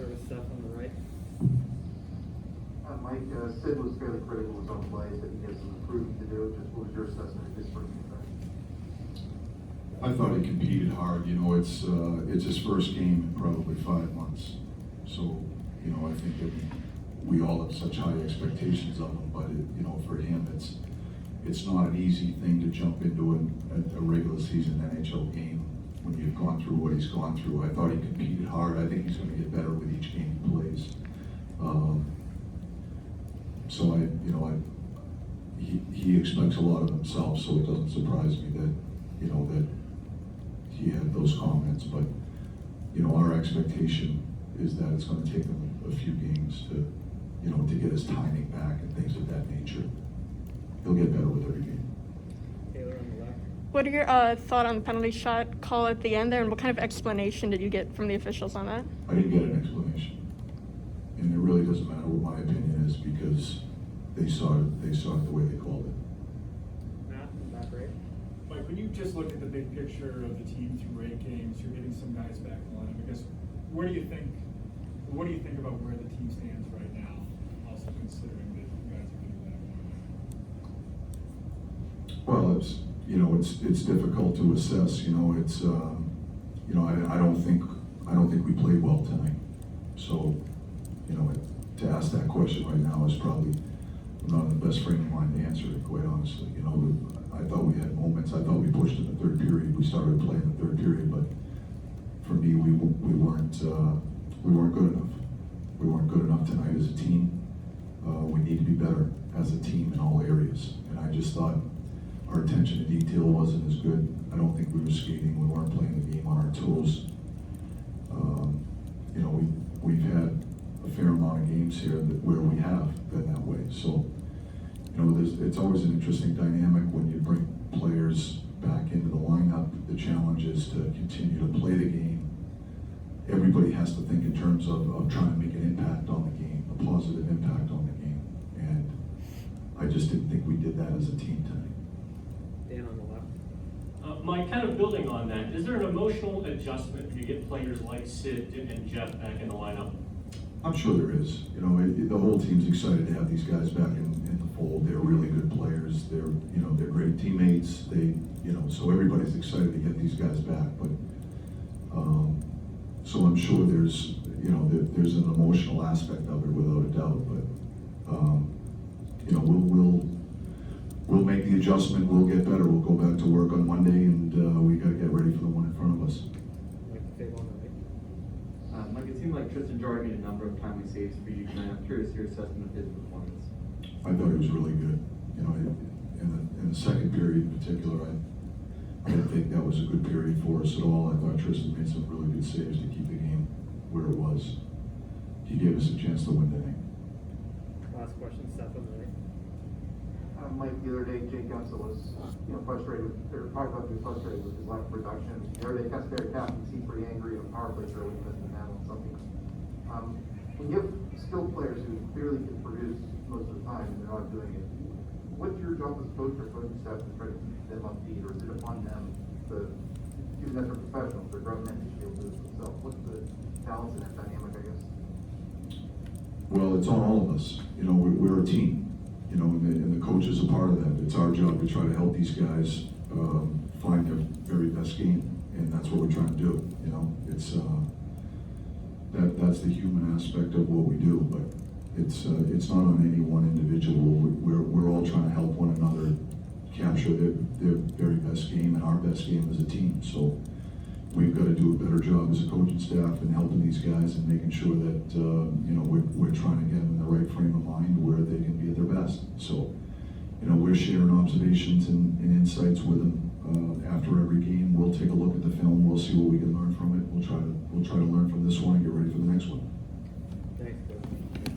start with Seth on the right. Mike, Sid was fairly critical of his own plays, that he has some improving to do. Just what was your assessment of Pittsburgh defense? I thought he competed hard. You know, it's his first game in probably 5 months. So, you know, I think that we all have such high expectations of him. But you know, for him, it's not an easy thing to jump into a regular season NHL game when you've gone through what he's gone through. I thought he competed hard. I think he's going to get better with each game he plays. So he expects a lot of himself, so it doesn't surprise me that, you know, that he had those comments. But, you know, our expectation is that it's going to take him a few games to, you know, to get his timing back and things of that nature. He'll get better with every game. Taylor on the left. What are your thoughts on the penalty shot call at the end there, and what kind of explanation did you get from the officials on that? I didn't get an explanation. And it really doesn't matter what my opinion is because they saw it the way they called it. Matt, back right. Mike, when you just look at the big picture of the team through 8 games, you're getting some guys back in line. Because what do you think about where the team stands right now, also considering that you guys are getting back in line? Well, it's difficult to assess. You know, I don't think we played well tonight. So, you know, to ask that question right now is probably not in the best frame of mind to answer it, quite honestly. You know, I thought we had moments. I thought we pushed in the third period. We started playing in the third period, but for me, we weren't good enough. We weren't good enough tonight as a team. We need to be better as a team in all areas. And I just thought our attention to detail wasn't as good. I don't think we were skating. We weren't playing the game on our toes. You know, we've had a fair amount of games here where we have been that way. So, you know, it's always an interesting dynamic when you bring players back into the lineup. The challenge is to continue to play the game. Everybody has to think in terms of trying to make an impact on the game, a positive impact on the game. And I just didn't think we did that as a team tonight. Dan on the left. Mike, kind of building on that, is there an emotional adjustment when you get players like Sid and Jeff back in the lineup? I'm sure there is. You know, the whole team's excited to have these guys back in the fold. They're really good players. They're great teammates. So everybody's excited to get these guys back. But so I'm sure there's an emotional aspect of it without a doubt. But you know, we'll make the adjustment. We'll get better. We'll go back to work on Monday, and we got to get ready for the one in front of us. Mike Fable on the right. Mike, it seemed like Tristan Jarry made a number of timely saves for you tonight. I'm curious your assessment of his performance. I thought he was really good. You know, in the second period in particular, I didn't think that was a good period for us at all. I thought Tristan made some really good saves to keep the game where it was. He gave us a chance to win the game. Last question, Seth on the right. Mike, the other day, Jake Gunsel was, frustrated with his lack of production. The other day, Casper captain seemed pretty angry on power play early, missing the handle something. When you have skilled players who clearly can produce most of the time and they're not doing it, what's your job as a coach or coaching staff to try to keep them upbeat, or is it upon them to, given that they're professionals, they're grown men, they should be able to do it themselves? What's the balance in that dynamic, I guess? Well, it's on all of us. You know, we're a team. You know, and the coach is a part of that. It's our job to try to help these guys find their very best game, and that's what we're trying to do. You know, it's that's the human aspect of what we do, but it's not on any one individual. We're all trying to help one another capture their very best game and our best game as a team. So we've got to do a better job as a coaching staff in helping these guys and making sure that we're trying to get them in the right frame of mind where they can be at their best. So, you know, we're sharing observations and insights with them after every game. We'll take a look at the film. We'll see what we can learn from it. We'll try to learn from this one and get ready for the next one.